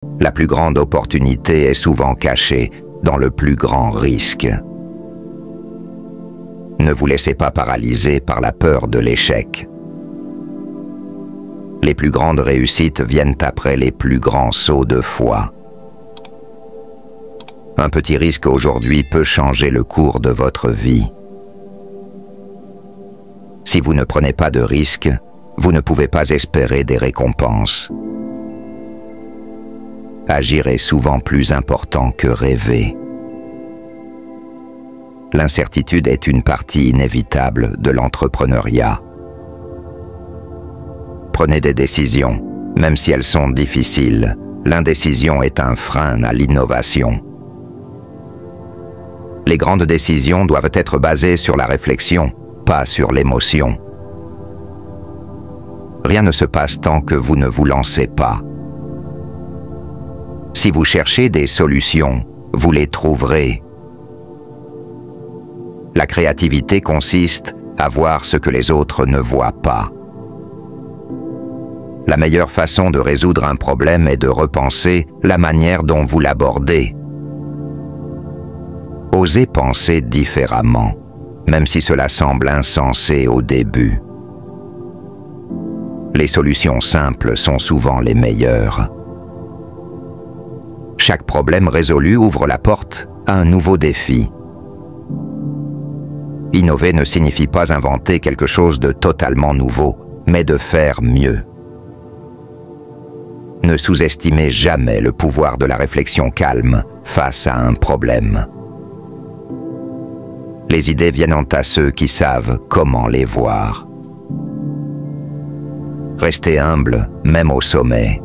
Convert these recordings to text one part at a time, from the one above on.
La plus grande opportunité est souvent cachée dans le plus grand risque. Ne vous laissez pas paralyser par la peur de l'échec. Les plus grandes réussites viennent après les plus grands sauts de foi. Un petit risque aujourd'hui peut changer le cours de votre vie. Si vous ne prenez pas de risque, vous ne pouvez pas espérer des récompenses. Agir est souvent plus important que rêver. L'incertitude est une partie inévitable de l'entrepreneuriat. Prenez des décisions, même si elles sont difficiles. L'indécision est un frein à l'innovation. Les grandes décisions doivent être basées sur la réflexion, pas sur l'émotion. Rien ne se passe tant que vous ne vous lancez pas. Si vous cherchez des solutions, vous les trouverez. La créativité consiste à voir ce que les autres ne voient pas. La meilleure façon de résoudre un problème est de repenser la manière dont vous l'abordez. Osez penser différemment, même si cela semble insensé au début. Les solutions simples sont souvent les meilleures. Chaque problème résolu ouvre la porte à un nouveau défi. Innover ne signifie pas inventer quelque chose de totalement nouveau, mais de faire mieux. Ne sous-estimez jamais le pouvoir de la réflexion calme face à un problème. Les idées viennent à ceux qui savent comment les voir. Restez humble, même au sommet.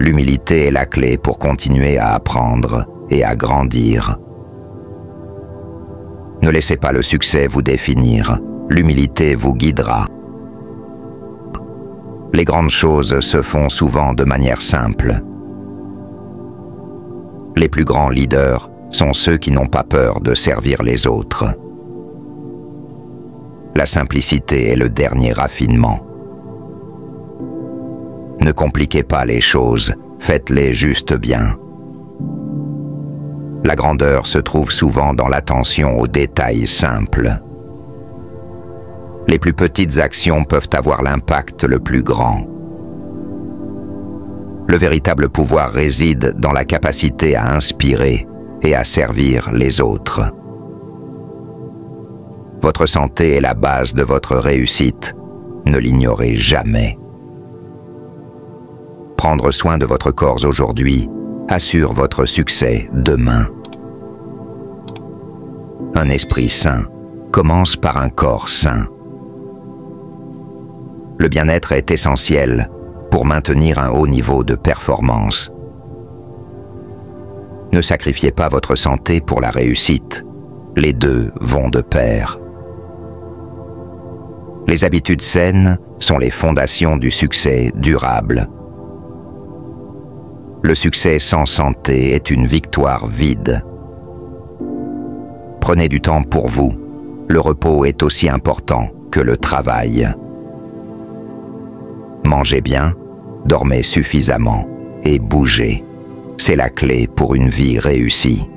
L'humilité est la clé pour continuer à apprendre et à grandir. Ne laissez pas le succès vous définir, l'humilité vous guidera. Les grandes choses se font souvent de manière simple. Les plus grands leaders sont ceux qui n'ont pas peur de servir les autres. La simplicité est le dernier raffinement. Ne compliquez pas les choses, faites-les juste bien. La grandeur se trouve souvent dans l'attention aux détails simples. Les plus petites actions peuvent avoir l'impact le plus grand. Le véritable pouvoir réside dans la capacité à inspirer et à servir les autres. Votre santé est la base de votre réussite. Ne l'ignorez jamais. Prendre soin de votre corps aujourd'hui assure votre succès demain. Un esprit sain commence par un corps sain. Le bien-être est essentiel pour maintenir un haut niveau de performance. Ne sacrifiez pas votre santé pour la réussite. Les deux vont de pair. Les habitudes saines sont les fondations du succès durable. Le succès sans santé est une victoire vide. Prenez du temps pour vous. Le repos est aussi important que le travail. Mangez bien, dormez suffisamment et bougez. C'est la clé pour une vie réussie.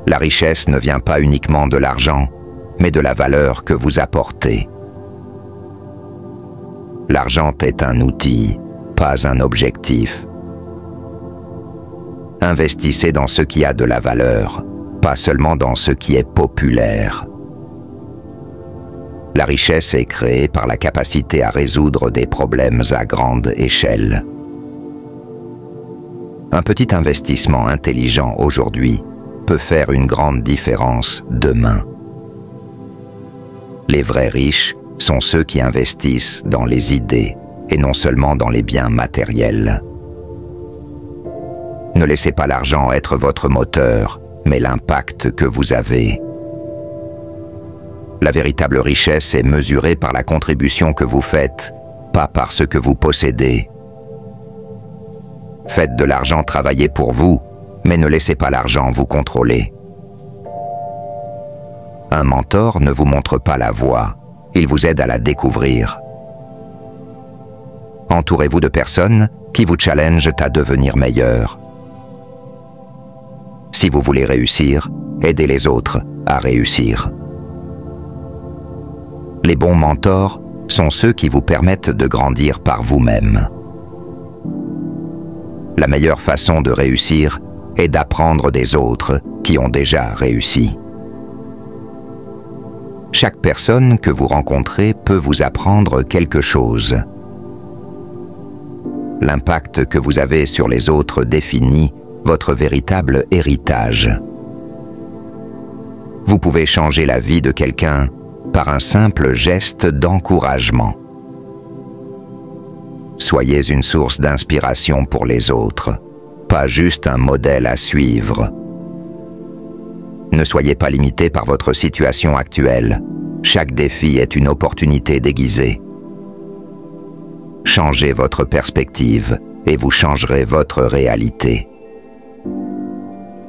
La richesse ne vient pas uniquement de l'argent, mais de la valeur que vous apportez. L'argent est un outil, pas un objectif. Investissez dans ce qui a de la valeur, pas seulement dans ce qui est populaire. La richesse est créée par la capacité à résoudre des problèmes à grande échelle. Un petit investissement intelligent aujourd'hui peut faire une grande différence demain. Les vrais riches sont ceux qui investissent dans les idées et non seulement dans les biens matériels. Ne laissez pas l'argent être votre moteur, mais l'impact que vous avez. La véritable richesse est mesurée par la contribution que vous faites, pas par ce que vous possédez. Faites de l'argent travailler pour vous, mais ne laissez pas l'argent vous contrôler. Un mentor ne vous montre pas la voie, il vous aide à la découvrir. Entourez-vous de personnes qui vous challengent à devenir meilleur. Si vous voulez réussir, aidez les autres à réussir. Les bons mentors sont ceux qui vous permettent de grandir par vous-même. La meilleure façon de réussir est d'apprendre des autres qui ont déjà réussi. Chaque personne que vous rencontrez peut vous apprendre quelque chose. L'impact que vous avez sur les autres définit votre véritable héritage. Vous pouvez changer la vie de quelqu'un par un simple geste d'encouragement. Soyez une source d'inspiration pour les autres, pas juste un modèle à suivre. Ne soyez pas limité par votre situation actuelle. Chaque défi est une opportunité déguisée. Changez votre perspective et vous changerez votre réalité.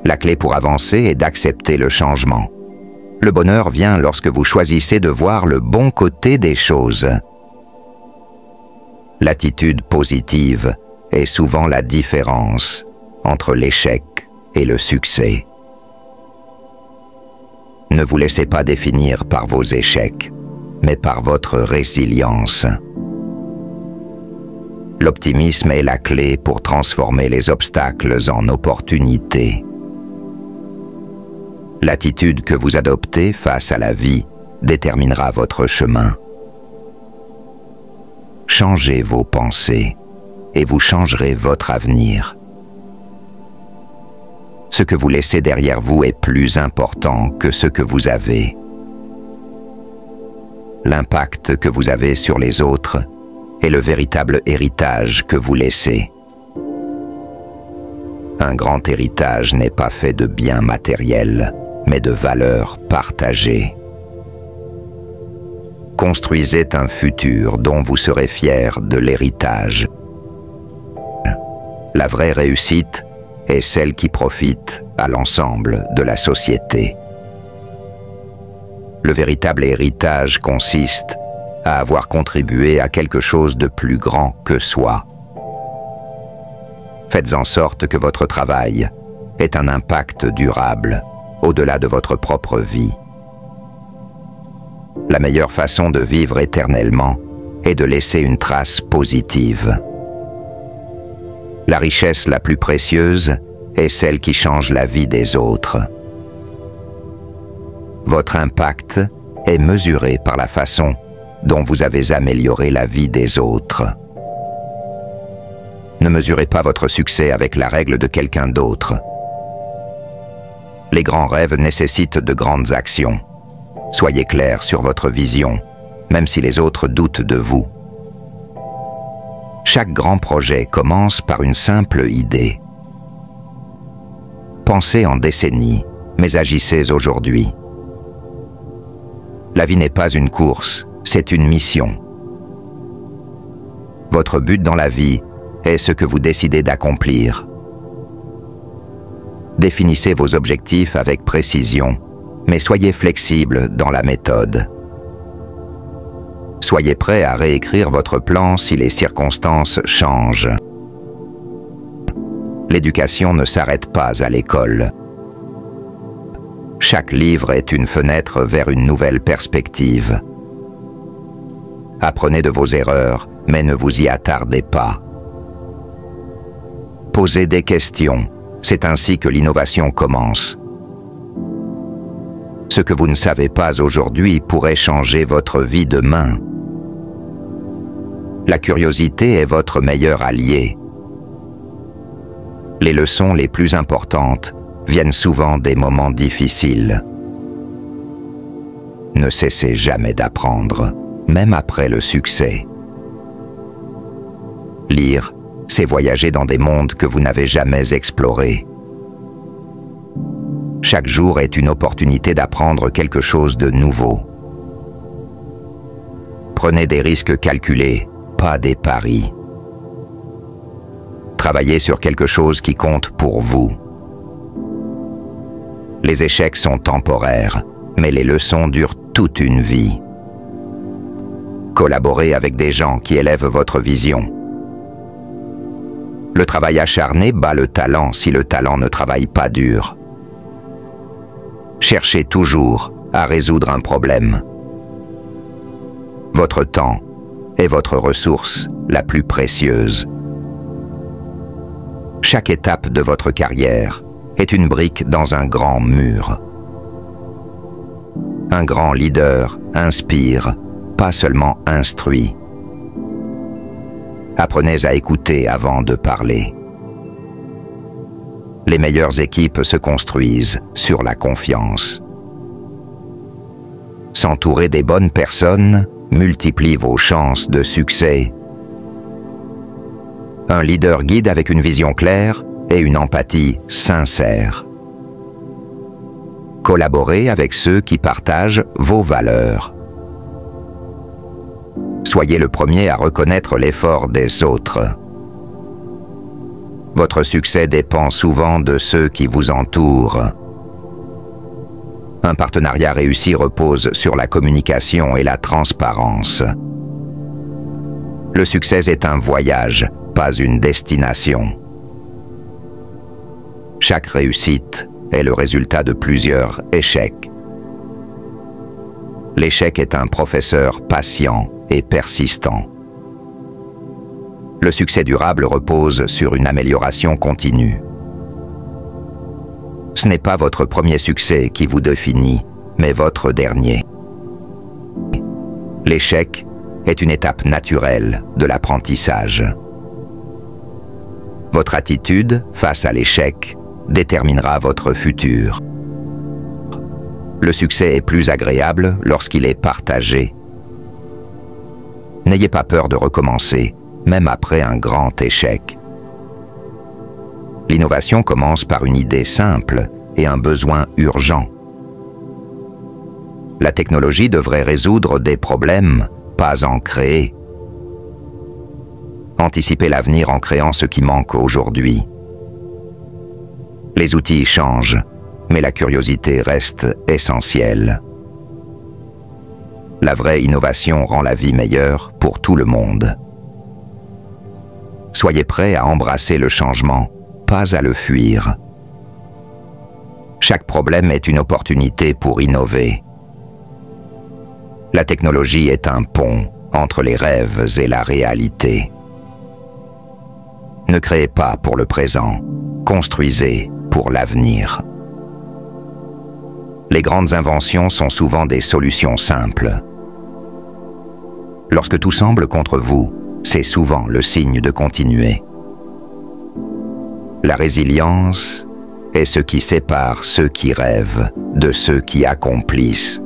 La clé pour avancer est d'accepter le changement. Le bonheur vient lorsque vous choisissez de voir le bon côté des choses. L'attitude positive est souvent la différence entre l'échec et le succès. Ne vous laissez pas définir par vos échecs, mais par votre résilience. L'optimisme est la clé pour transformer les obstacles en opportunités. L'attitude que vous adoptez face à la vie déterminera votre chemin. Changez vos pensées et vous changerez votre avenir. Ce que vous laissez derrière vous est plus important que ce que vous avez. L'impact que vous avez sur les autres est le véritable héritage que vous laissez. Un grand héritage n'est pas fait de biens matériels, mais de valeurs partagées. Construisez un futur dont vous serez fier de l'héritage. La vraie réussite est celle qui profite à l'ensemble de la société. Le véritable héritage consiste à avoir contribué à quelque chose de plus grand que soi. Faites en sorte que votre travail ait un impact durable, au-delà de votre propre vie. La meilleure façon de vivre éternellement est de laisser une trace positive. La richesse la plus précieuse est celle qui change la vie des autres. Votre impact est mesuré par la façon dont vous avez amélioré la vie des autres. Ne mesurez pas votre succès avec la règle de quelqu'un d'autre. Les grands rêves nécessitent de grandes actions. Soyez clair sur votre vision, même si les autres doutent de vous. Chaque grand projet commence par une simple idée. Pensez en décennies, mais agissez aujourd'hui. La vie n'est pas une course, c'est une mission. Votre but dans la vie est ce que vous décidez d'accomplir. Définissez vos objectifs avec précision, mais soyez flexible dans la méthode. Soyez prêt à réécrire votre plan si les circonstances changent. L'éducation ne s'arrête pas à l'école. Chaque livre est une fenêtre vers une nouvelle perspective. Apprenez de vos erreurs, mais ne vous y attardez pas. Posez des questions, c'est ainsi que l'innovation commence. Ce que vous ne savez pas aujourd'hui pourrait changer votre vie demain. La curiosité est votre meilleur allié. Les leçons les plus importantes viennent souvent des moments difficiles. Ne cessez jamais d'apprendre, même après le succès. Lire, c'est voyager dans des mondes que vous n'avez jamais explorés. Chaque jour est une opportunité d'apprendre quelque chose de nouveau. Prenez des risques calculés, pas des paris. Travaillez sur quelque chose qui compte pour vous. Les échecs sont temporaires, mais les leçons durent toute une vie. Collaborez avec des gens qui élèvent votre vision. Le travail acharné bat le talent si le talent ne travaille pas dur. Cherchez toujours à résoudre un problème. Votre temps est votre ressource la plus précieuse. Chaque étape de votre carrière est une brique dans un grand mur. Un grand leader inspire, pas seulement instruit. Apprenez à écouter avant de parler. Les meilleures équipes se construisent sur la confiance. S'entourer des bonnes personnes multiplie vos chances de succès. Un leader guide avec une vision claire et une empathie sincère. Collaborez avec ceux qui partagent vos valeurs. Soyez le premier à reconnaître l'effort des autres. Votre succès dépend souvent de ceux qui vous entourent. Un partenariat réussi repose sur la communication et la transparence. Le succès est un voyage, pas une destination. Chaque réussite est le résultat de plusieurs échecs. L'échec est un professeur patient et persistant. Le succès durable repose sur une amélioration continue. Ce n'est pas votre premier succès qui vous définit, mais votre dernier. L'échec est une étape naturelle de l'apprentissage. Votre attitude face à l'échec déterminera votre futur. Le succès est plus agréable lorsqu'il est partagé. N'ayez pas peur de recommencer, même après un grand échec. L'innovation commence par une idée simple et un besoin urgent. La technologie devrait résoudre des problèmes, pas en créer. Anticipez l'avenir en créant ce qui manque aujourd'hui. Les outils changent, mais la curiosité reste essentielle. La vraie innovation rend la vie meilleure pour tout le monde. Soyez prêts à embrasser le changement, pas à le fuir. Chaque problème est une opportunité pour innover. La technologie est un pont entre les rêves et la réalité. Ne créez pas pour le présent, construisez pour l'avenir. Les grandes inventions sont souvent des solutions simples. Lorsque tout semble contre vous, c'est souvent le signe de continuer. La résilience est ce qui sépare ceux qui rêvent de ceux qui accomplissent.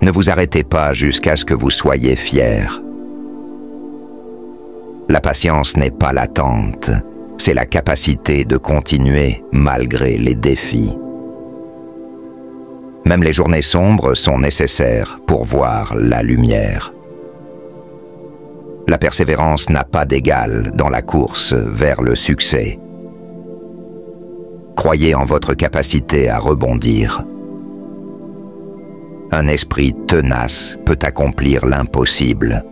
Ne vous arrêtez pas jusqu'à ce que vous soyez fiers. La patience n'est pas l'attente, c'est la capacité de continuer malgré les défis. Même les journées sombres sont nécessaires pour voir la lumière. La persévérance n'a pas d'égal dans la course vers le succès. Croyez en votre capacité à rebondir. Un esprit tenace peut accomplir l'impossible.